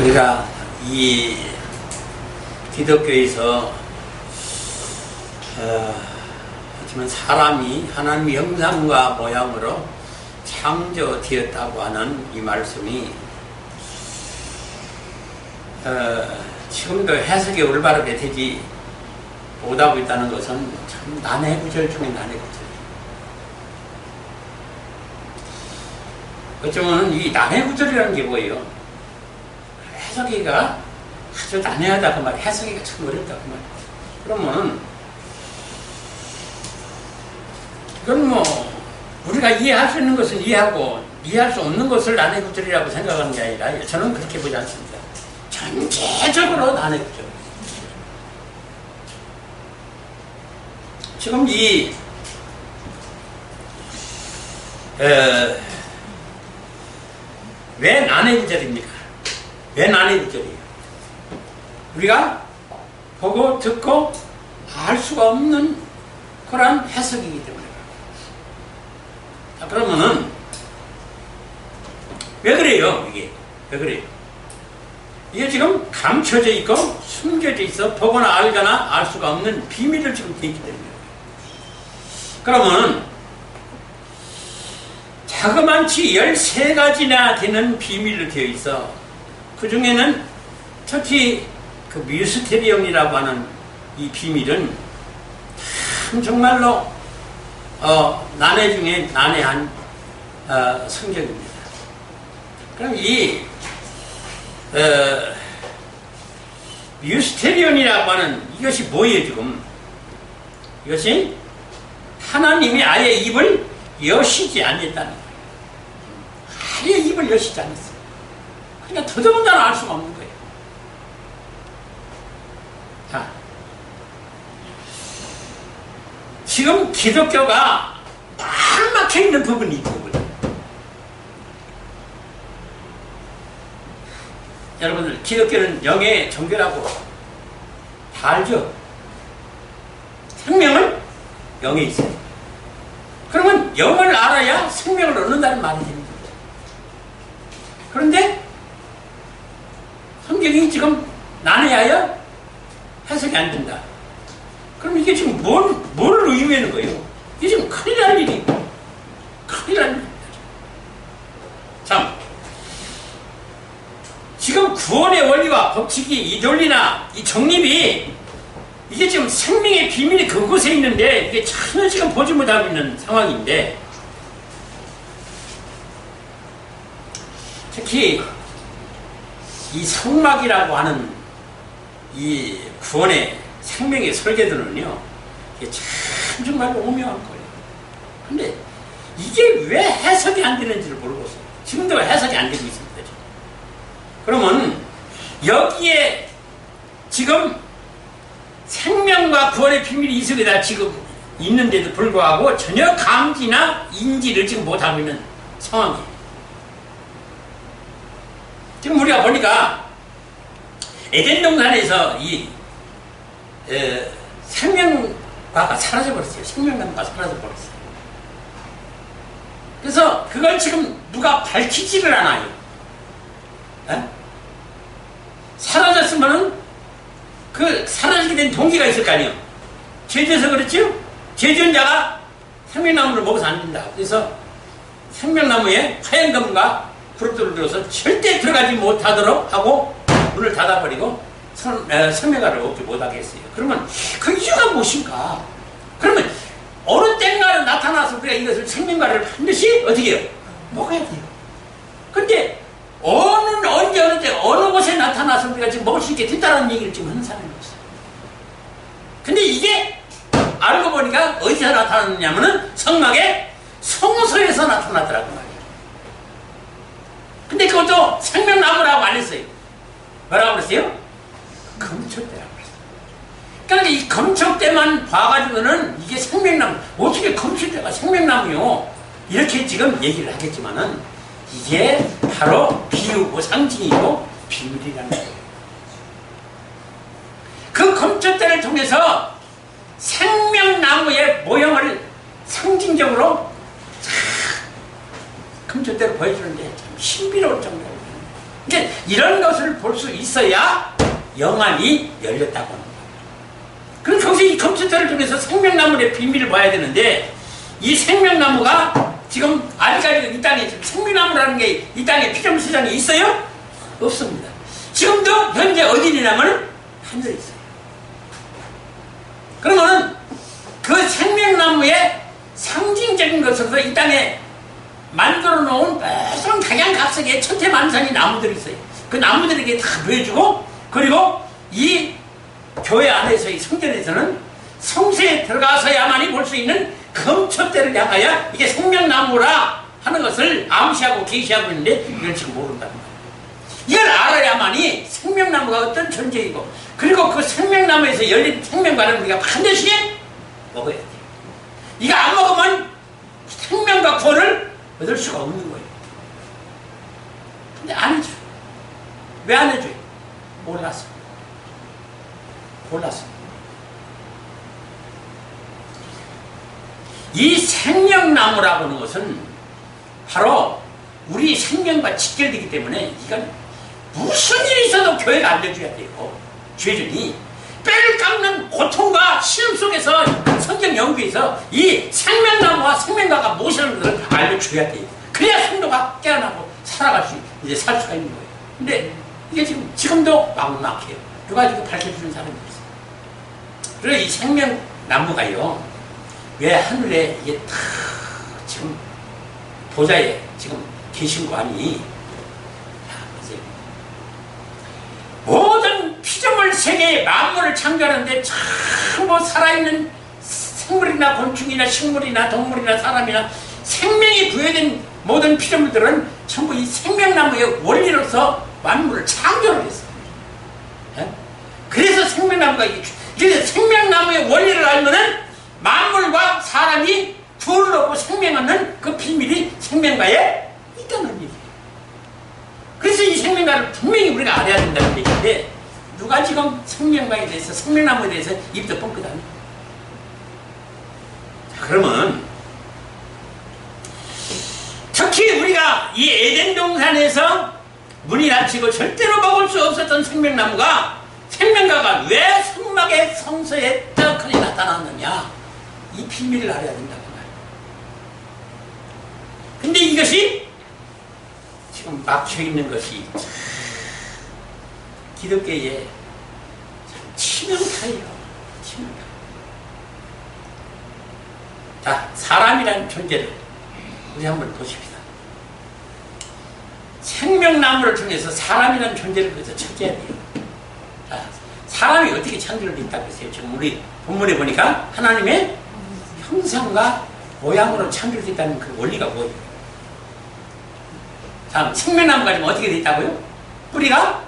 우리가 이 기독교에서 하지만 사람이 하나님의 형상과 모양으로 창조되었다고 하는 이 말씀이 지금도 해석이 올바르게 되지 못하고 있다는 것은 참 난해구절 중에 난해구절. 어쩌면 이 난해구절이라는 게 뭐예요? 해석이가 아주 난해하다 그 말, 해석이가 참 어렵다 그 말. 그러면 이건 뭐 우리가 이해할 수 있는 것은 이해하고 이해할 수 없는 것을 난해구절이라고 생각하는 게 아니라 저는 그렇게 보지 않습니다. 전체적으로 난해구절. 지금 왜 난해구절입니까? 왜 난해구절이에요? 우리가 보고 듣고 알 수가 없는 그런 해석이기 때문에. 자, 그러면은 왜 그래요? 왜 그래요? 이게 지금 감춰져 있고 숨겨져 있어 보거나 알거나 알 수가 없는 비밀을 지금 되기 때문에. 그러면 자그만치 13가지나 되는 비밀로 되어 있어. 그 중에는 특히 그 미스테리움이라고 하는 이 비밀은 참 정말로 난해 중에 난해한 성경입니다. 그럼 이 미스테리움이라고 하는 이것이 뭐예요 지금? 이것이 하나님이 아예 입을 여시지 않았다는 거예요. 아예 입을 여시지 않았어요. 그러니까 더더군다나 알 수가 없는 거예요. 자, 지금 기독교가 딱 막혀있는 부분이 이 부분이에요. 여러분들 기독교는 영의 종교라고 다 알죠? 생명은 영에 있어요. 그러면 영을 알아야 생명을 얻는다는 말이 되는 거죠. 그런데 성경이 지금 난해하여 해석이 안 된다. 그럼 이게 지금 뭘 의미하는 거예요? 이게 지금 큰일 날 일이고 큰일 날 일입니다. 참 지금 구원의 원리와 법칙이 이 논리나 이 정립이 이게 지금 생명의 비밀이 그곳에 있는데 이게 전혀 지금 보지 못하고 있는 상황인데, 특히 이 성막이라고 하는 이 구원의 생명의 설계도는요, 이게 참 정말 오묘한 거예요. 근데 이게 왜 해석이 안 되는지를 모르겠어요. 지금도 해석이 안 되고 있습니다. 그러면 여기에 지금 생명과 구원의 비밀이 이 속에 다 지금 있는데도 불구하고 전혀 감지나 인지를 지금 못하고 있는 상황이에요. 지금 우리가 보니까 에덴 동산에서 이 생명과가 사라져버렸어요. 생명과가 사라져버렸어요. 그래서 그걸 지금 누가 밝히지를 않아요. 에? 사라졌으면은 그 사라지게 된 동기가 있을 거 아니에요. 죄져서 그렇죠? 죄지은 자가 생명나무를 먹어서 안 된다. 그래서 생명나무에 하얀 검과 그룹들을 들어서 절대 들어가지 못하도록 하고 문을 닫아버리고 생명과를 얻지 못하게 했어요. 그러면 그 이유가 무엇인가? 그러면 어느 때인가는 나타나서 우리가 이것을 생명과를 반드시 어떻게 해요? 먹어야 돼요. 근데 언제 어느 곳에 나타나서 우리가 지금 먹을 수 있게 됐다는 얘기를 지금 하는 사람이 없어요. 근데 이게 알고 보니까 어디서 나타났냐면은 성막의 성소에서 나타나더라고 말이에요. 근데 그것도 생명나무라고 안 했어요. 뭐라고 그랬어요? 검촉대라고 그랬어요. 그러니까 이 검촉대만 봐가지고는 이게 생명나무, 어떻게 검촉대가 생명나무요? 이렇게 지금 얘기를 하겠지만은 이게 바로 비유고 상징이고 비밀이라는 거예요. 그 검촉대를 통해서 생명나무의 모형을 상징적으로 검촉대로 보여주는데 참 신비로울 정도로 그러니까 이런 것을 볼 수 있어야 영안이 열렸다고 하는 거예요. 그럼 거기서 이 컴퓨터를 통해서 생명나무의 비밀을 봐야 되는데, 이 생명나무가 지금 아직까지 이 땅에 생명나무라는 게 이 땅에 피조물세상에 있어요? 없습니다. 지금도 현재 어디 있냐면 하늘에 있어요. 그러면은 그 생명나무의 상징적인 것으로서 이 땅에 만들어 놓은 무슨 각양각색의 천태만상의 나무들이 있어요. 그 나무들에게 다 보여주고, 그리고 이 교회 안에서의 성전에서는 성세에 들어가서야만이 볼 수 있는 금초대를 향하여 이게 생명나무라 하는 것을 암시하고 계시하고 있는데, 이걸 지금 모른다는 거예요. 이걸 알아야만이 생명나무가 어떤 존재이고, 그리고 그 생명나무에서 열린 생명과는 우리가 반드시 먹어야 돼요. 이거 안 먹으면 생명과 구원을 얻을 수가 없는 거예요. 근데 안 해줘요. 왜 안 해줘요? 몰랐어. 이 생명나무라고 하는 것은 바로 우리 생명과 직결되기 때문에 이건 무슨 일이 있어도 교회가 알려줘야 돼요. 죄전이 뼈를 깎는 고통과 시험 속에서 성경 연구에서 이 생명나무와 생명과가 무엇이라는 것을 알려줘야 돼요. 그래야 성도가 깨어나고 살아갈 수, 이제 살 수가 있는 거예요. 근데 이게 지금도 막막해요. 누가 지금 밝혀주는 사람이 있어요. 그래서 이 생명나무가요, 왜 하늘에 이게 다 지금 보좌에 지금 계신 거 아니? 모든 피조물 세계의 만물을 창조하는데 전부 살아있는 생물이나 곤충이나 식물이나 동물이나 사람이나 생명이 부여된 모든 피조물들은 전부 이 생명나무의 원리로서 만물을 창조를 했어요. 예? 그래서 생명나무가 그래서 생명나무의 원리를 알면은 만물과 사람이 구원을 얻고 생명 얻는 그 비밀이 생명가에 있다는 얘기예요. 그래서 이 생명가를 분명히 우리가 알아야 된다는 얘기인데, 누가 지금 생명가에 대해서, 생명나무에 대해서 입도 뻥끗 안 해요. 자, 그러면 특히 우리가 이 에덴 동산에서 문이 닫히고 절대로 먹을 수 없었던 생명나무가, 생명가가 왜 성막의 성서에 떡하니 나타났느냐, 이 비밀을 알아야 된다고 말이에요. 근데 이것이 지금 막혀있는 것이 기독교의 치명타예요. 치명타. 자, 사람이라는 존재를 우리 한번 보십시다. 생명나무를 통해서 사람이라는 존재를 그래서 찾아야 돼요. 자, 사람이 어떻게 창조됐다고 했어요? 지금 우리 본문에 보니까 하나님의 형상과 모양으로 창조됐다는 그 원리가 뭐예요? 다음, 생명나무가 지금 어떻게 되어 있다고요? 뿌리가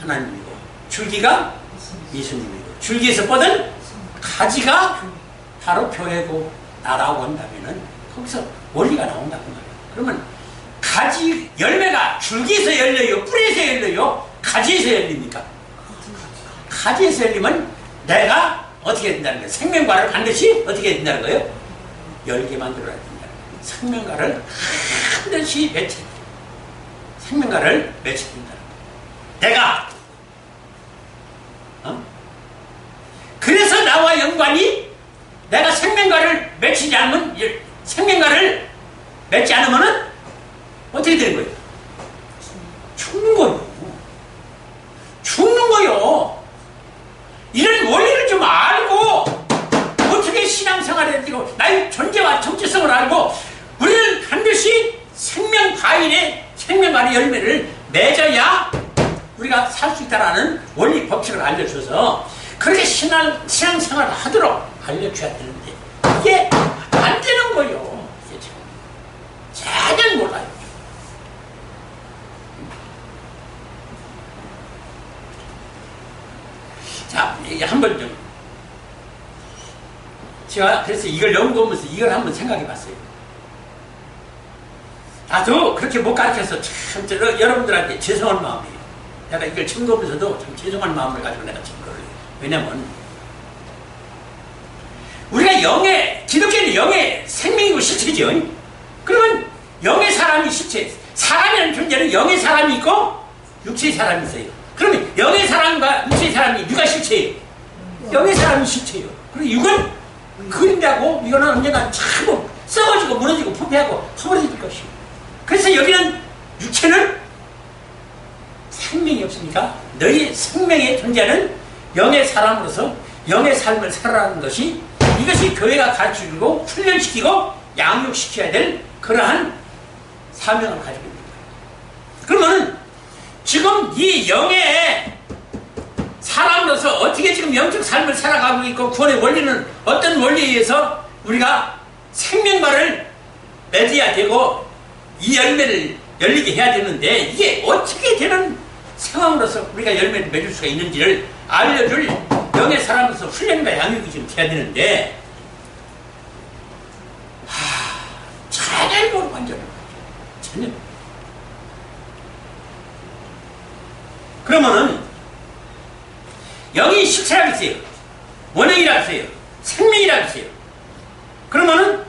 하나님이고, 줄기가 예수님이고, 줄기에서 뻗은 가지가 바로 교회고 나라고 한다면은 거기서 원리가 나온다고 말이에요. 그러면 가지, 열매가 줄기에서 열려요? 뿌리에서 열려요? 가지에서 열립니까? 가지에서 열리면 내가 어떻게 된다는 거예요? 생명과를 반드시 어떻게 된다는 거예요? 열게 만들어야 된다는 거예요. 생명과를 반드시 맺혀. 생명과를 맺혀야 된다는 거예요. 내가 그래서 나와 연관이, 내가 생명과를 맺히지 않으면, 생명과를 맺지 않으면은 어떻게 되는 거예요? 죽는 거예요. 죽는 거예요. 이런 원리를 좀 알고 어떻게 신앙생활을 해야, 나의 존재와 정체성을 알고 우리는 반드시 생명과일의 생명과의 열매를 맺어야 우리가 살 수 있다는 원리 법칙을 알려줘서 그렇게 신앙생활을 하도록 알려줘야 되는데, 이게 안 되는 거예요. 이게 전혀 몰라요. 자, 이게 한번 좀, 제가 그래서 이걸 연구하면서 이걸 한번 생각해 봤어요. 나도 그렇게 못 가르쳐서 참 여러분들한테 죄송한 마음이에요. 내가 이걸 증거하면서도 참 죄송한 마음을 가지고 내가 증거를 해요. 왜냐면 우리가 기독교는 영의 생명이고 실체죠. 그러면 영의 사람이 실체, 사람이라는 존재는 영의 사람이 있고 육체의 사람이 있어요. 그러면 영의 사람과 육체의 사람이 누가 실체예요? 영의 사람이 실체예요. 그리고 육은 그림자고 이거는 언젠가 참 썩어지고 무너지고 부패하고 허물어질 것이에요. 그래서 여기는 육체는 생명이 없습니까? 너희 생명의 존재는 영의 사람으로서 영의 삶을 살아가는 것이 이것이 교회가 가르쳐주고 훈련시키고 양육시켜야 될 그러한 사명을 가지고 있는 거예요. 그러면 지금 이 영의 사람으로서 어떻게 지금 영적 삶을 살아가고 있고 구원의 원리는 어떤 원리에 의해서 우리가 생명과를 맺어야 되고 이 열매를 열리게 해야 되는데 이게 어떻게 되는 상황으로서 우리가 열매를 맺을 수가 있는지를 알려줄 영의 사람으로서 훈련과 양육이 지금 돼야 되는데 전혀 모르고 완전히 전혀. 그러면은 영이 실체라고 했어요. 원형이라고 했어요. 생명이라고 했어요. 그러면은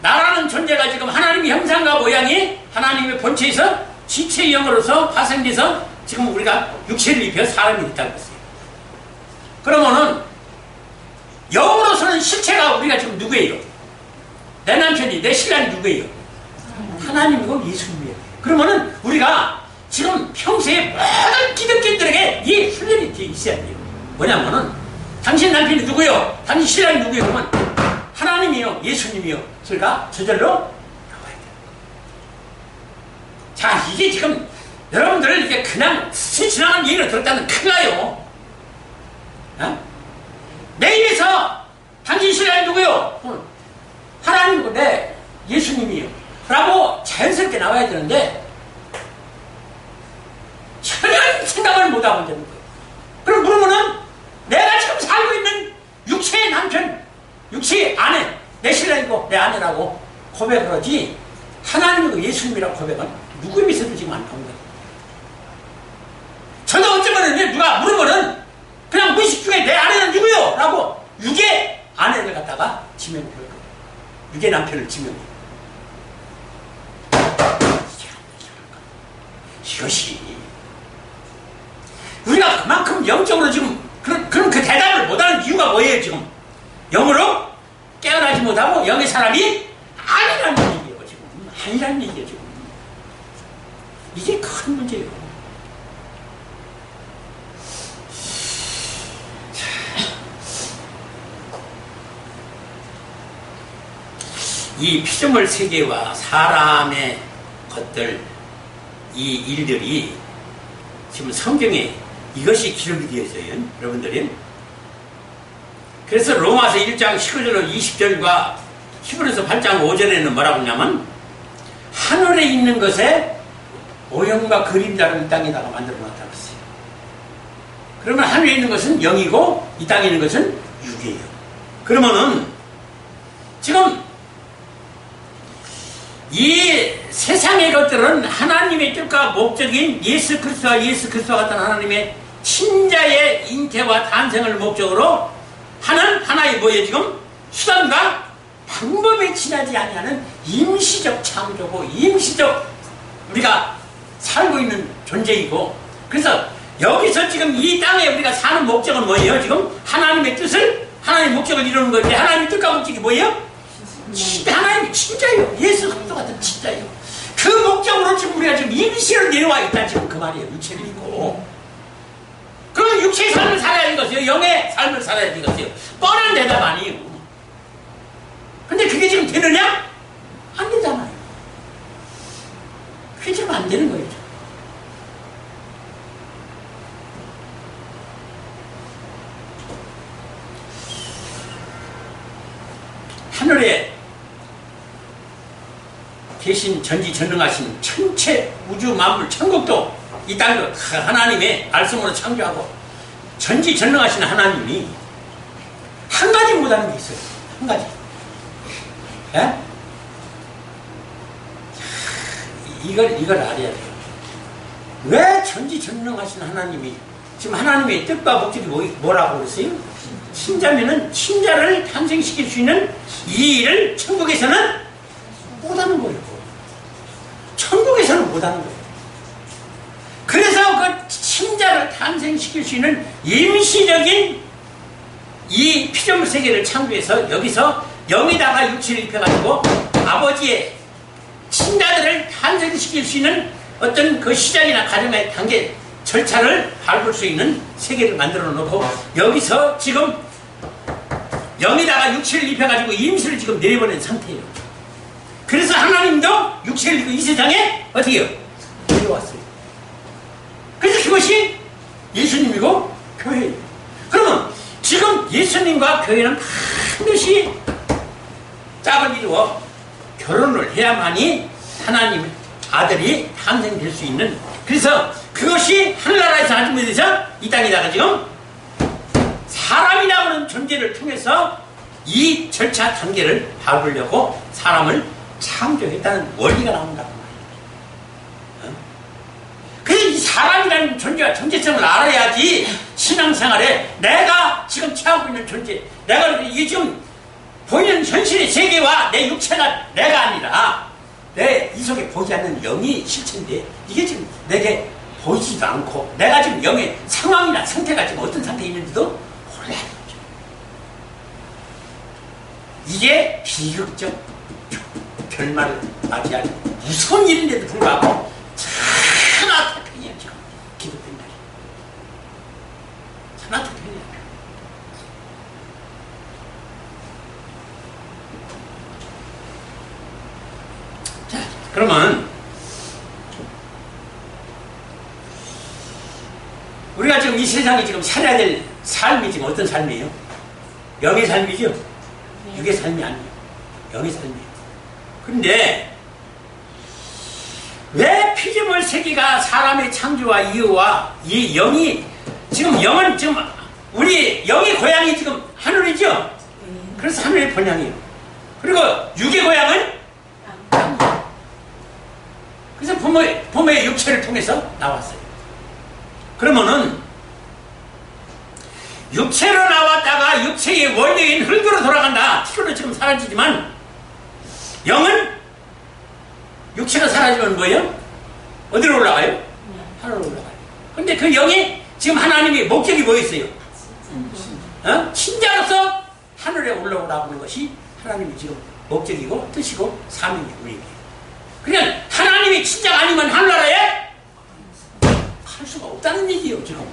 나라는 존재가 지금 하나님의 형상과 모양이 하나님의 본체에서 지체의 영으로서 파생돼서 지금 우리가 육체를 입혀 사람이 됐다고 했어요. 그러면은 영으로서는 실체가 우리가 지금 누구예요? 내 남편이, 내 신랑이 누구예요? 하나님이고 예수님이에요. 그러면은 우리가 지금 평소에 모든 기독교인들에게 이 훈련이 되어 있어야 돼요. 뭐냐면은 당신 남편이 누구요? 당신 신랑이 누구요? 그러면 하나님이요, 예수님이요. 그러니까 저절로 나와야 돼요. 자, 이게 지금 여러분들 이게 그냥 스쳐 지나간 얘기를 들었다면 큰일 나요. 어? 내 입에서 당신 신랑이 누구요? 하나님이고 내 예수님이요. 라고 자연스럽게 나와야 되는데 전혀 생각을 못하고 있는 거예요. 그럼 그러면은 내가 지금 살고 있는 육체의 남편, 육체의 아내, 내 신랑이고 내 아내라고 고백을 하지 하나님이고 예수님이라고 고백은 누구 입에서도 지금 안 나온 거예요. 저도 어쩌면은 누가 물으면은 그냥 무의식 중에 내 아내는 누구요? 라고 육의 아내를 갖다가 지명을 할 거예요. 육의 남편을 지명해요. 이것이 우리가 그만큼 영적으로 지금 그런 그 대답을 못하는 이유가 뭐예요? 지금 영으로 깨어나지 못하고 영의 사람이 아니라는 얘기예요. 지금 아니라는 얘기예요. 지금 이게 큰 문제예요. 이 피조물 세계와 사람의 것들, 이 일들이 지금 성경에 이것이 기록이 되어 있어요. 여러분들이. 그래서 로마서 1장 19절로 20절과 히브리서 8장 5절에는 뭐라고 하냐면 하늘에 있는 것에 모형과 그림자를 이 땅에다가 만들어 놨다고 했어요. 그러면 하늘에 있는 것은 영이고 이 땅에 있는 것은 육이에요. 그러면은 지금 이 세상의 것들은 하나님의 뜻과 목적인 예수 그리스도와 예수 그리스도와 같은 하나님의 친자의 잉태와 탄생을 목적으로 하는 하나의 뭐예요? 지금 수단과 방법에 지나지 아니하는 임시적 창조고 임시적 우리가 살고 있는 존재이고 그래서 여기서 지금 이 땅에 우리가 사는 목적은 뭐예요? 지금 하나님의 뜻을 하나님의 목적을 이루는 건데 하나님의 뜻과 목적이 뭐예요? 하나님이 진짜예요. 예수 그리스도 같은 진짜예요. 그 목적으로 지금 우리가 지금 임시로 내려와 있다 지금 그 말이에요. 육체를 입고. 그러면 육체의 삶을 살아야 하는 것이요. 영의 삶을 살아야 하는 것이요. 뻔한 대답 아니에요. 근데 그게 지금 되느냐? 안 되잖아요. 그게 지금 안 되는 거예요. 하늘에 계신 전지전능하신 천체 우주 만물 천국도 이 땅도 하나님의 말씀으로 창조하고 전지전능하신 하나님이 한 가지 못하는 게 있어요. 한 가지. 예? 이걸 알아야 돼요. 왜 전지전능하신 하나님이 지금 하나님의 뜻과 목적이 뭐라고 그랬어요? 친자면은 친자를 탄생시킬 수 있는 이 일을 천국에서는 못하는 거예요. 못하는 거예요. 그래서 그 친자를 탄생시킬 수 있는 임시적인 이 피조물 세계를 창조해서 여기서 영에다가 육체를 입혀가지고 아버지의 친자들을 탄생시킬 수 있는 어떤 그 시작이나 과정의 단계 절차를 밟을 수 있는 세계를 만들어 놓고 여기서 지금 영에다가 육체를 입혀가지고 임시를 지금 내려보낸 상태예요. 그래서 하나님도 육체를 입고 이 세상에 어떻게 해요? 내려왔어요. 그래서 그것이 예수님이고 교회예요. 그러면 지금 예수님과 교회는 반드시 짝을 이루어 결혼을 해야만이 하나님 아들이 탄생될 수 있는, 그래서 그것이 하늘나라에서 아침에 돼서 이 땅에다가 지금 사람이라고 하는 존재를 통해서 이 절차 단계를 밟으려고 사람을 창조했다는 원리가 나온다고 말이에요. 그래서 이 사람이라는 존재와 존재성을 알아야지 신앙생활에 내가 지금 취하고 있는 존재, 내가 이게 지금 보이는 현실의 세계와 내 육체가 내가 아니라 내 이 속에 보이지 않는 영이 실체인데 이게 지금 내게 보이지도 않고 내가 지금 영의 상황이나 상태가 지금 어떤 상태에 있는지도 몰라요. 이게 비극적 결말을 맞이할 무서운 일인데도 불구하고 참 안타까워요. 지금 기독된 날이 참 안타까워요. 자, 그러면 우리가 지금 이 세상에 지금 살아야 될 삶이 지금 어떤 삶이에요? 영의 삶이죠? 육의 삶이 아니에요. 영의 삶이에요. 그런데 왜 피조물 세계가 사람의 창조와 이유와 이 영이 지금 영은 지금 우리 영의 고향이 지금 하늘이죠? 그래서 하늘의 본향이에요. 그리고 육의 고향은 땅이에요. 그래서 부모의 육체를 통해서 나왔어요. 그러면은 육체로 나왔다가 육체의 원래인 흙으로 돌아간다. 피로는 지금 사라지지만 영은 육체가 사라지면 뭐예요? 어디로 올라가요? 하늘로 올라가요. 근데 그 영이 지금 하나님의 목적이 뭐였어요? 친자로서 하늘에 올라오라고 하는 것이 하나님의 지금 목적이고 뜻이고 사명이에요. 우리에게. 그냥 하나님의 친자가 아니면 하늘나라에 갈 수가 없다는 얘기예요. 지금.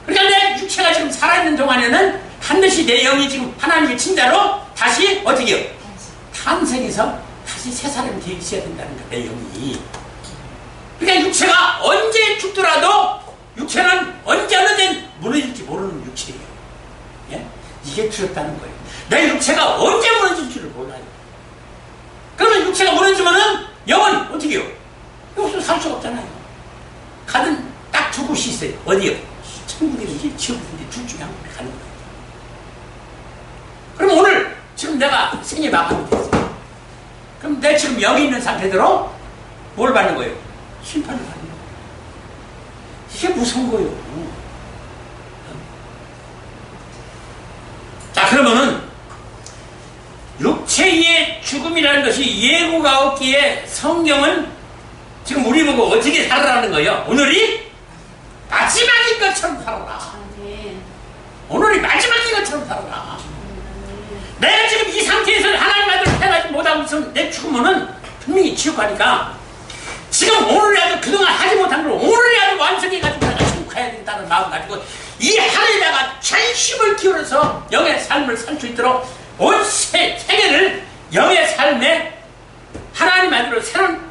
그러니까 내 육체가 지금 살아있는 동안에는 반드시 내 영이 지금 하나님의 친자로 다시 어떻게 해요? 탄생해서 다시 새 사람이 되어 있어야 된다는 거야, 내 영이. 그러니까 육체가 언제 죽더라도 육체는 언제 어느 땐 무너질지 모르는 육체예요. 예? 이게 두렵다는 거예요. 내 육체가 언제 무너질지를 몰라요. 그러면 육체가 무너지면은 영은 어떻게 해요? 여기서 살 수가 없잖아요. 가든 딱 두 곳이 있어요. 어디요? 천국이든지 지옥이든지 둘 중에 한 곳에 가는 거예요. 그럼 오늘 지금 내가 생애 마감이 됐어요. 그럼 내 지금 여기 있는 상태대로 뭘 받는 거예요? 심판을 받는 거예요. 이게 무서운 거예요. 자, 그러면은 육체의 죽음이라는 것이 예고가 없기에 성경은 지금 우리 보고 어떻게 살아라는 거예요? 오늘이 마지막인 것처럼 살아라. 오늘이 마지막인 것처럼 살아라. 내가 지금 이 상태에서 하나님 아들 태어나지 못하고 있으면 내 죽으면은 분명히 지옥 가니까 지금 오늘이라도 그동안 하지 못한 걸 오늘이라도 완성해가지고 내가 지금 가야 된다는 마음 가지고 이 하늘에다가 전심을 기울여서 영의 삶을 살 수 있도록 온 세계를 영의 삶에 하나님 아들로 새로운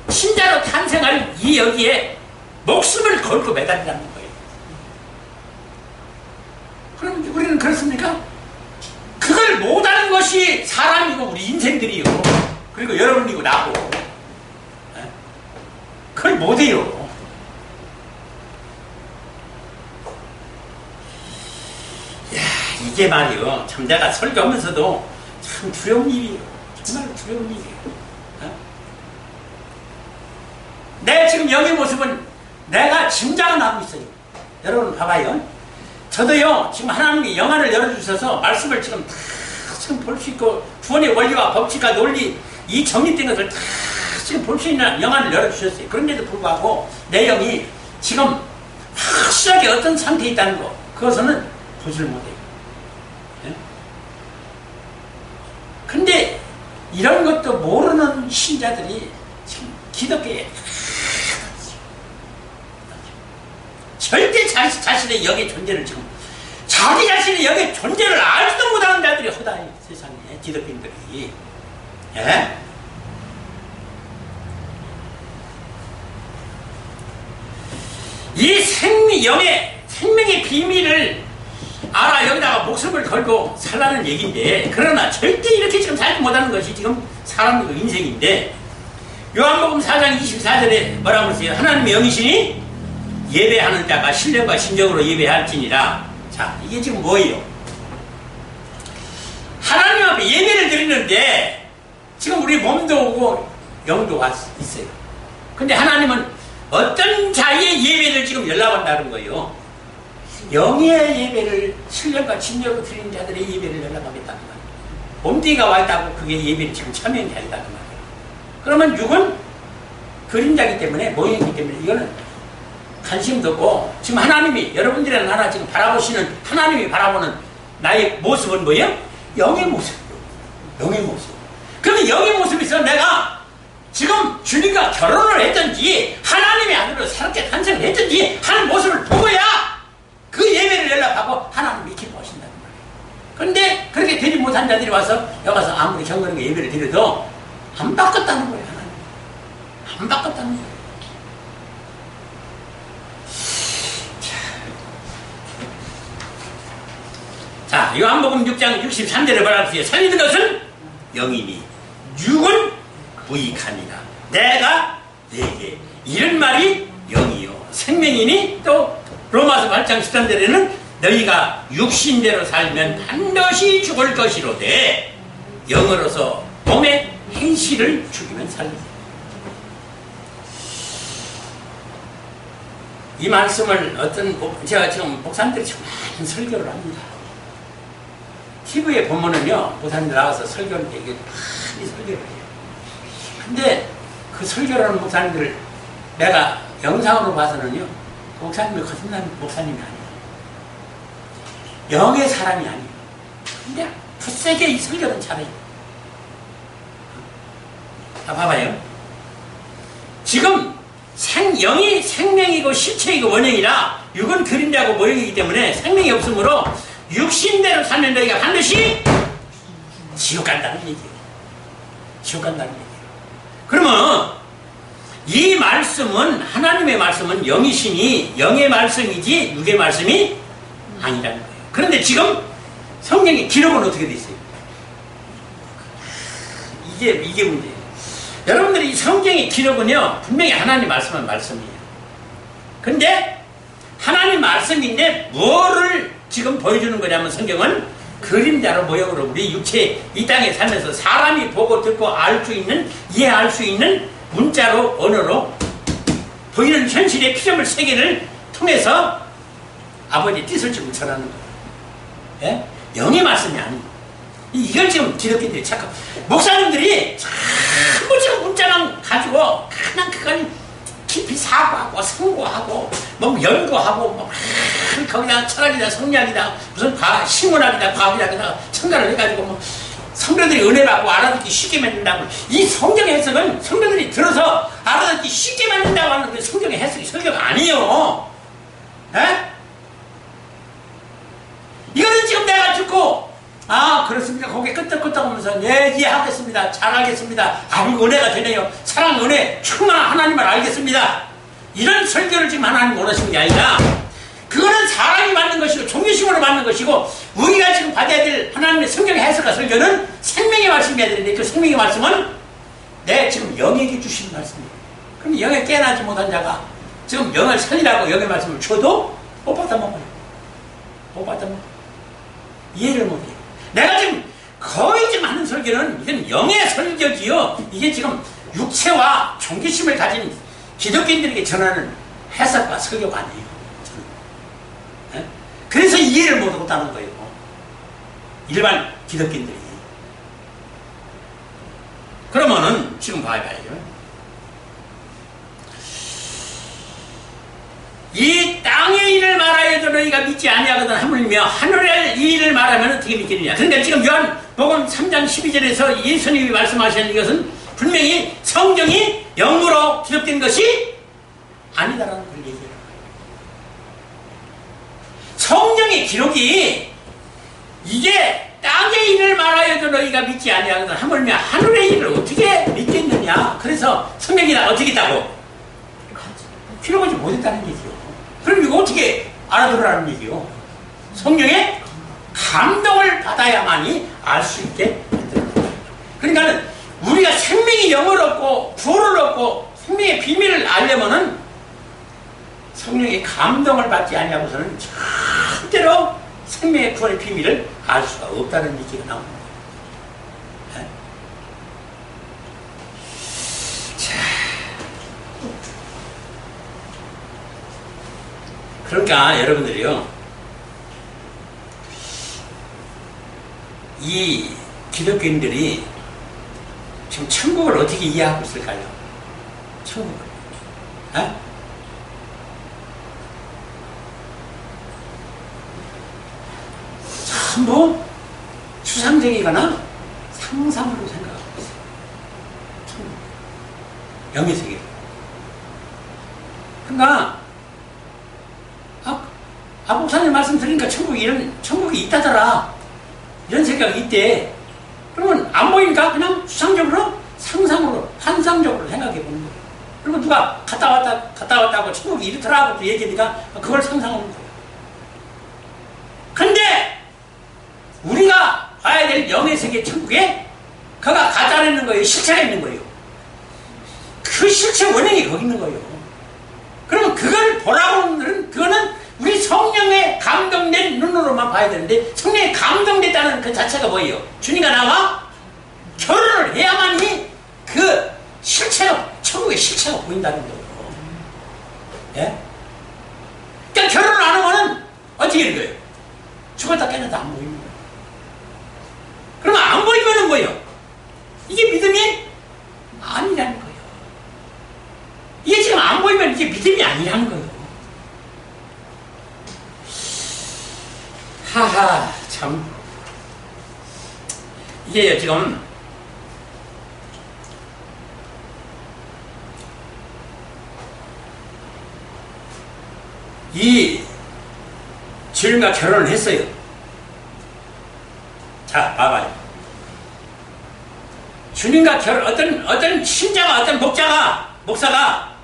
신자로 탄생할 이 여기에 목숨을 걸고 매달리라는 거예요. 그럼 우리는 그렇습니까? 그걸 못하는 것이 사람이고 우리 인생들이요. 그리고 여러분이고 나고. 그걸 못해요. 야, 이게 말이요. 참 내가 설교하면서도 참 두려운 일이에요. 정말 두려운 일이에요. 내 지금 여기 모습은 내가 짐작은 하고 있어요. 여러분 봐봐요. 저도요 지금 하나님이 영안을 열어주셔서 말씀을 지금 다 지금 볼 수 있고 구원의 원리와 법칙과 논리 이 정립된 것을 다 지금 볼 수 있는 영안을 열어주셨어요. 그런데도 불구하고 내용이 지금 확실하게 어떤 상태에 있다는 거, 그것은 보지를 못해요. 예? 근데 이런 것도 모르는 신자들이 지금 기독교에 절대 자신의 영의 존재를 지금 자기 자신의 영의 존재를 알지도 못하는 자들이 허다해, 세상에 기독교인들이. 예? 이 영의 생명의 비밀을 알아 여기다가 목숨을 걸고 살라는 얘기인데, 그러나 절대 이렇게 지금 살지 못하는 것이 지금 사람의 인생인데, 요한복음 4장 24절에 뭐라고 그러세요? 하나님의 영이시니 예배하는 자가 신령과 신정으로 예배할지니라. 자, 이게 지금 뭐예요? 하나님 앞에 예배를 드리는데 지금 우리 몸도 오고 영도 있어요. 근데 하나님은 어떤 자의 예배를 지금 연락한다는 거예요? 영의 예배를 신령과 진정으로 드리는 자들의 예배를 연락하겠다는 거예요. 몸뚱이가 와 있다고 그게 예배를 지금 참여하게 하겠다는 거예요. 그러면 육은 그림자이기 때문에, 모형이기 때문에 이거는 관심도 없고, 지금 하나님이 여러분들이랑 나나 지금 바라보시는, 하나님이 바라보는 나의 모습은 뭐예요? 영의 모습이요. 영의 모습. 그러면 영의 모습에서 내가 지금 주님과 결혼을 했든지 하나님의 아들로 새롭게 탄생을 했든지 하는 모습을 보고야 그 예배를 연락하고 하나님이 기뻐하신다는 거예요. 그런데 그렇게 되지 못한 자들이 와서 여기 가서 아무리 경건하게 예배를 드려도 안 바꿨다는 거예요. 하나님 안 바꿨다는 거예요. 자, 요한복음 6장 63절에 말하세요. 살리는 것은 영이니 육은 무익하니라. 내가 내게 이런 말이 영이요 생명이니, 또 로마서 8장 13절에는 너희가 육신대로 살면 반드시 죽을 것이로되 영으로서 몸의 행실을 죽이면 살리라. 이 말씀을 제가 지금 목사님들이 지금 많은 설교를 합니다. TV에 보면은요, 목사님들 나와서 설교하는데 이게 많이 설교를 해요. 근데 그 설교를 하는 목사님들을 내가 영상으로 봐서는요, 그 목사님이 거짓말 목사님이 아니에요. 영의 사람이 아니에요. 근데 굳세게 이 설교는 잘해요. 자, 봐봐요. 지금 영이 생명이고 실체이고 원형이라 육은 그림자고 모형이기 때문에 생명이 없으므로 육신대로 사는 너희가 반드시 지옥 간다는 얘기예요. 지옥 간다는 얘기예요. 그러면 이 말씀은, 하나님의 말씀은 영이시니 영의 말씀이지 육의 말씀이 아니라는 거예요. 그런데 지금 성경의 기록은 어떻게 돼 있어요? 이게 문제예요. 여러분들이 이 성경의 기록은요, 분명히 하나님 말씀은 말씀이에요. 근데 하나님 말씀인데 뭐를 지금 보여주는 거냐면, 성경은 그림자로 모형으로 우리 육체 이 땅에 살면서 사람이 보고 듣고 알 수 있는, 이해할 수 있는 문자로, 언어로 보이는 현실의 피조물 세계를 통해서 아버지의 뜻을 지금 전하는 거예요. 예? 영의 말씀이 아니에요. 이걸 지금 기독교인들이 착각, 목사님들이 자꾸 지금 문자만 가지고 그냥 그건 깊이 사고하고 성고하고 뭐 연구하고 뭐 거기다 철학이다 성리학이다 무슨 신문학이다 과학이다 첨가를 해가지고 뭐 성도들이 은혜 받고 알아듣기 쉽게 만든다고, 이 성경의 해석은 성도들이 들어서 알아듣기 쉽게 만든다고 하는 그 성경의 해석이 성경 아니에요. 에? 이거는 지금 내가 듣고 그렇습니까? 거기에 끄떡끄떡하면서 예, 이해하겠습니다. 잘 알겠습니다. 은혜가 되네요. 사랑, 은혜, 충만한 하나님을 알겠습니다. 이런 설교를 지금 하나님 원하시는 게 아니라, 그거는 사람이 맞는 것이고 종교식으로 맞는 것이고, 우리가 지금 받아야 될 하나님의 성경의 해석과 설교는 생명의 말씀이어야 되는데, 그 생명의 말씀은 내 지금 영에게 주시는 말씀이에요. 그럼 영에 깨어나지 못한 자가 지금 영을 살리라고 영의 말씀을 줘도 못 받아 먹어요. 못 받아 먹어요. 이해를 못해요. 내가 지금 거의 지금 하는 설교는 이건 영의 설교지요. 이게 지금 육체와 종교심을 가진 기독교인들에게 전하는 해석과 설교가 아니에요. 네? 그래서 이해를 못하는 거예요. 일반 기독교인들이. 그러면은 지금 봐야죠. 이 땅의 일을 말하여도 너희가 믿지 아니하거든 하물며 하늘의 일을 말하면 어떻게 믿겠느냐. 그러니까 지금 요한복음 3장 12절에서 예수님이 말씀하시는 이것은 분명히 성경이 영으로 기록된 것이 아니다라는 걸 얘기해요. 성경의 기록이 이게 땅의 일을 말하여도 너희가 믿지 아니하거든 하물며 하늘의 일을 어떻게 믿겠느냐. 그래서 성경이다 어떻게 있다고? 기록하지 못했다는 얘기죠. 그럼 이거 어떻게 알아들으라는 얘기요? 성경에 감동을 받아야만이 알 수 있게 만들어요. 그러니까는 우리가 생명의 영을 얻고 구원을 얻고 생명의 비밀을 알려면은 성령의 감동을 받지 아니하고서는 절대로 생명의 구원의 비밀을 알 수가 없다는 얘기가 나옵니다. 네? 자, 그러니까 여러분들이요, 이 기독교인들이 지금 천국을 어떻게 이해하고 있을까요? 천국을. 네? 전부 추상적이거나 상상으로 생각하고 있어요. 천국. 영의 세계. 그러니까 목사님 말씀 들으니까 천국이 있다더라. 이런 생각이 있대. 그러면 안 보이니까 그냥 추상적으로, 상상으로, 환상적으로 생각해 보는 거예요. 그리고 누가 갔다 왔다고 천국이 이렇더라고 또 얘기하니까 그걸 상상하는 거예요. 근데 우리가 봐야 될 영의 세계 천국에 그가 가짜로 있는 거예요? 실체가 있는 거예요? 그 실체 원형이 거기 있는 거예요. 그러면 그걸 보라고 하는 것은 그거는 우리 성령에 감동된 눈으로만 봐야 되는데 성령에 감동됐다는 그 자체가 뭐예요? 주님과 나와 결혼을 해야만이 그 실체가, 천국의 실체가 보인다는 거예요. 예? 그러니까 결혼을 안 하면은 어떻게 되는 거예요? 죽었다 깨어나도 안 보이는 거예요. 그러면 안 보이면은 뭐예요? 이게 믿음이 아니라는 거예요. 이게 지금 안 보이면 이게 믿음이 아니라는 거예요. 하하, 참. 이게 지금 이 주님과 결혼을 했어요. 자, 봐봐요. 주님과 어떤 신자가, 어떤 목사가,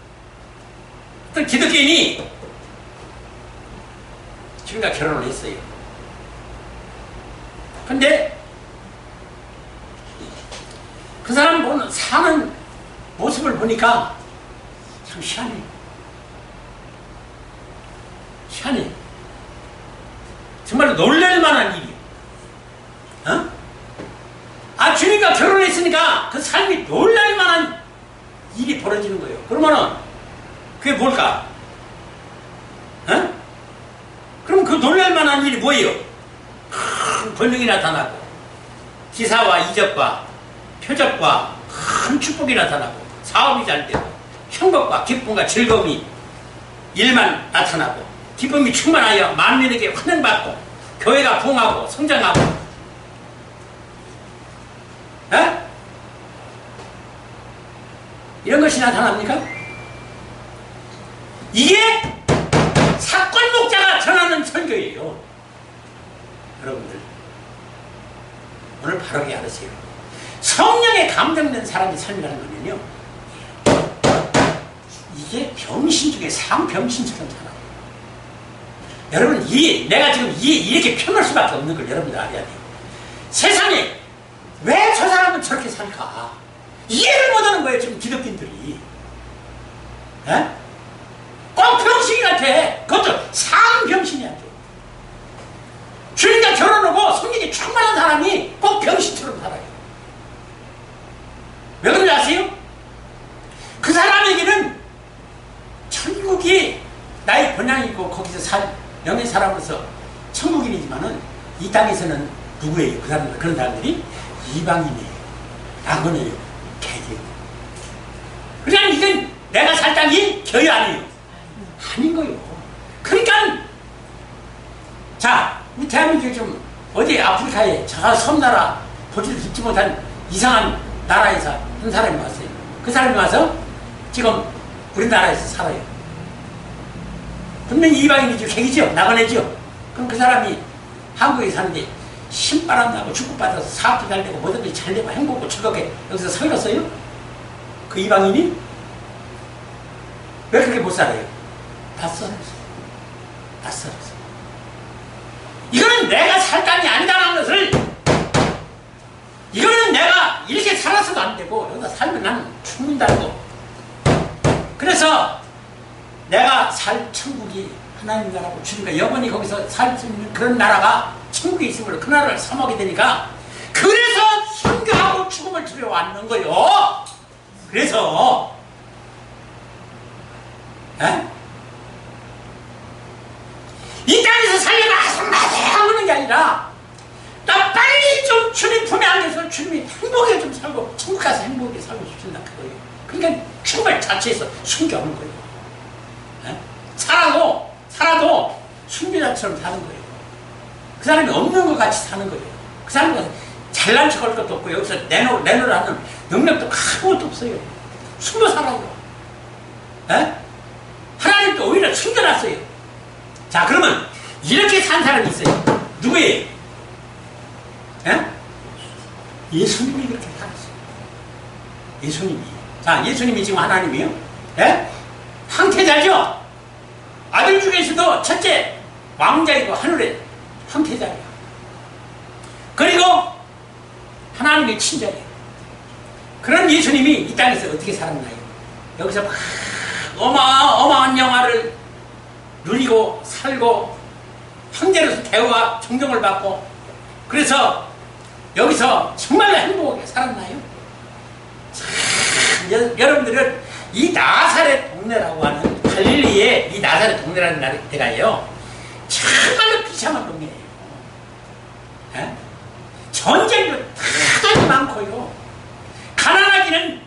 어떤 기독교인이 주님과 결혼을 했어요. 근데 그 사람 사는 모습을 보니까 참 희한해. 희한해. 정말로 놀랄 만한 일이에요. 주님과 결혼했으니까 그 삶이 놀랄 만한 일이 벌어지는 거예요. 그러면은 그게 뭘까? 그럼 그 놀랄 만한 일이 뭐예요? 큰 번영이 나타나고 기사와 이적과 표적과 큰 축복이 나타나고 사업이 잘 되고 행복과 기쁨과 즐거움이 일만 나타나고 기쁨이 충만하여 만민에게 환영받고 교회가 부흥하고 성장하고. 이런 것이 나타납니까? 이게 사건 목자가 전하는 설교예요. 여러분들 오늘 바르게 알으세요. 성령에 감동된 사람이 삶이라는 거는요, 이게 병신 중에 상병신처럼 살아요. 여러분, 내가 지금 이렇게 표현할 수밖에 없는 걸 여러분들 알아야 돼요. 세상에 왜 저 사람은 저렇게 살까? 이해를 못하는 거예요, 지금 기독교인들이. 꼭 병신이 같아. 그것도 상병신이야. 주님과 결혼하고 성령이 충만한 사람이 꼭 병신처럼 살아요. 왜 그런지 아세요? 그 사람에게는 천국이 나의 본향이고 거기서 살 영의 사람으로서 천국인이지만은 이 땅에서는 누구예요? 그 사람들, 그런 사람들이 이방인이에요. 악어네요. 개개요. 그러니까 이건 내가 살 땅이 교회 아니에요. 아닌 거예요. 자, 우리 대한민국이 좀 어디 아프리카에 저 섬나라 보지도 듣지 못한 이상한 나라에서 한 사람이 왔어요. 그 사람이 와서 지금 우리나라에서 살아요. 분명히 이방인이죠. 핵이죠. 나가내죠. 그럼 그 사람이 한국에 사는데 신바람 나고 축복받아서 사업도 잘 되고 뭐든지 잘 되고 행복하고 즐겁게 여기서 살겠어요? 그 이방인이? 왜 그렇게 못 살아요? 다 썰었어. 다 썰었어. 이거는 내가 살단이 아니다라는 것을, 이거는 내가 이렇게 살아서도 안 되고 여기다 살면 나는 죽는다고. 그래서 내가 살 천국이 하나님 나라고 주님과 영원히 거기서 살 수 있는 그런 나라가 천국에 있으므로 그 나라를 삼하게 되니까, 그래서 순교하고 죽음을 두려워하는 거요. 그래서 이 땅에서 살려가 하는 게 아니라 나 빨리 좀 주님 품에 안겨서 주님이 행복하게 좀 살고 천국 가서 행복하게 살고 싶습니다. 그거예요. 그러니까 정말 자체에서 순교하는 거예요. 살아도 순교자처럼 사는 거예요. 그 사람이 없는 것 같이 사는 거예요. 그 사람은 잘난 척할 것도 없고 여기서 내놓으라는 능력도 아무것도 없어요. 숨어 살아요. 하나님도 오히려 숨겨놨어요. 자, 그러면 이렇게 산 사람이 있어요. 누구예요? 예수님이 그렇게 살았어요. 예수님이. 자, 예수님이 지금 하나님이요? 황태자죠? 아들 중에서도 첫째 왕자이고 하늘의 황태자예요. 그리고 하나님의 친자예요. 그런 예수님이 이 땅에서 어떻게 살았나요? 여기서 막 어마어마한 영화를 누리고 살고 황제로서 대우와 존경을 받고, 그래서 여기서 정말로 행복하게 살았나요? 참, 여러분들은 이 나사렛 동네라고 하는 갈릴리의 이 나사렛 동네라는 데가요, 정말로 비참한 동네예요. 전쟁도 다단히 많고요. 가난하기는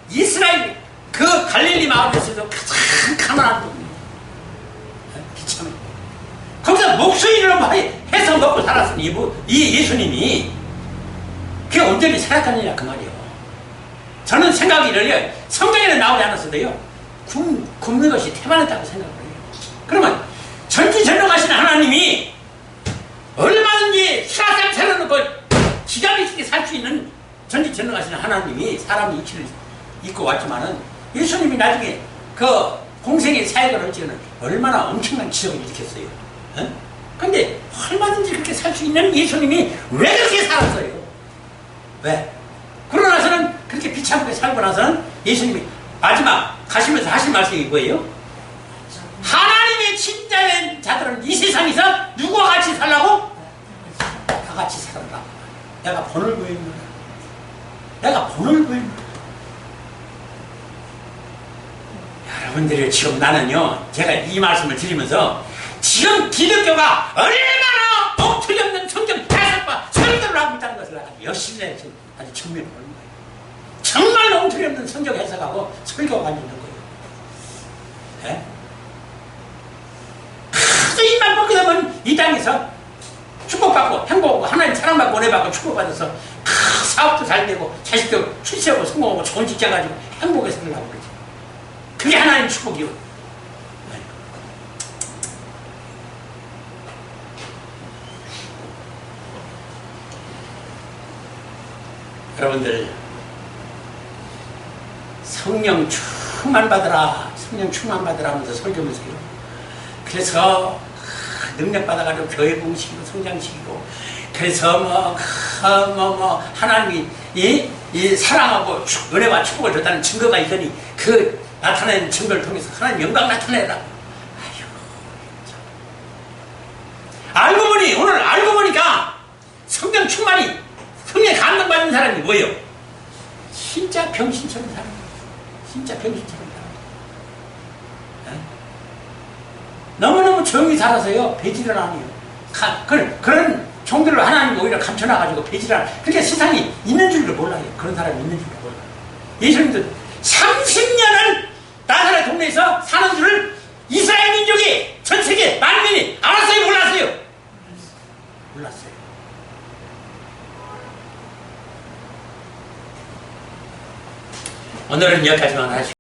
이스라엘 그 갈릴리 마을에서도 가장 가난한 동네예요. 비참해요. 거기서 목수일을 해서 먹고 살았으니 이 예수님이 그게 온전히 살아갔느냐 그 말이에요. 저는 생각이 이래요. 성경에는 나오지 않았어도요, 굶는 것이 태반했다고 생각을 해요. 그러면 전지전능하신 하나님이 얼마든지 수라상 차려놓고 기가 막히게 살 수 있는 전지전능하신 하나님이 사람의 이치를 입고 왔지만은, 예수님이 나중에 그 공생의 사역을 할 때는 얼마나 엄청난 기적을 일으켰어요. 근데 얼마든지 그렇게 살 수 있는 예수님이 왜 그렇게 살았어요? 왜? 그러고 나서는 그렇게 비참하게 살고 나서는 예수님이 마지막 가시면서 하신 말씀이 뭐예요? 하나님의 친자인 자들은 이 세상에서 누구와 같이 살라고? 다 같이 살아라. 내가 본을 보입니다. 내가 본을 보입니다. 여러분들이 지금 나는요, 제가 이 말씀을 드리면서 지금 기독교가 얼마나 엉터리없는 성경 해석과 설교를 하고 있다는 것을 내가 열심히 해서 아주 증명을 하는 거예요. 정말 엉터리없는 성경 해석하고 설교가 가지고 있는 거예요. 하도 입만 먹게 되면 이 땅에서 축복받고 행복하고 하나님 사랑받고 은혜받고 축복받아서 사업도 잘 되고 자식도 출세하고 성공하고 좋은 직장 가지고 행복하게 살려고 그러지. 그게 하나님 축복이요. 여러분들, 성령 충만 받으라, 성령 충만 받으라 하면서 설교하면서요. 그래서 능력 받아가지고 교회 공식이고 성장시키고, 그래서 하나님이 이 사랑하고 은혜와 축복을 줬다는 증거가 있더니 그 나타내는 증거를 통해서 하나님 영광 나타내라. 알고 보니, 오늘 알고 보니까 성령 충만이, 성령에 감동받는 사람이 뭐예요? 진짜 병신처럼 사는 거예요. 진짜 병신처럼 사는 거예요. 너무너무 조용히 살아서요, 배지를 안 해요. 그런 종들을 하나님이 오히려 감춰놔가지고 배지를 안 해요. 그러니까 세상이 있는 줄도 몰라요. 그런 사람이 있는 줄도 몰라요. 예수님도 30년을 나사렛 동네에서 사는 줄을 이스라엘 민족이, 전 세계 만민이 알았어요, 몰랐어요? 오늘은 여기까지만 하시고.